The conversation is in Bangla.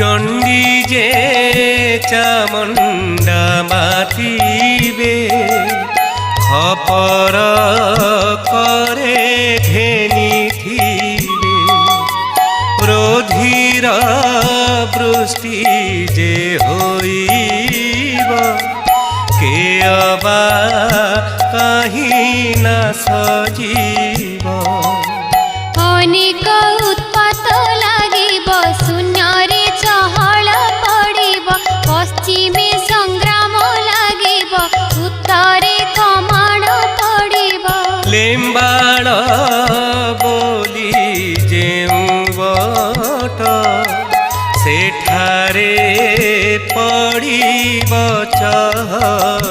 চণ্ডী যে চামুণ্ডা মাতিবে খপর করে ঘেনিথিবে রোধির বৃষ্টি যে হইব কে অবা কাহি না সজীব অনেক উৎপাত লাগিব শূন্যরে চহল পড়িব পশ্চিমে সংগ্রাম লাগিব উত্তরে কমাণ পড়িব লেম্বাড় বলি যেউ বট সেঠারে পড়িব চহল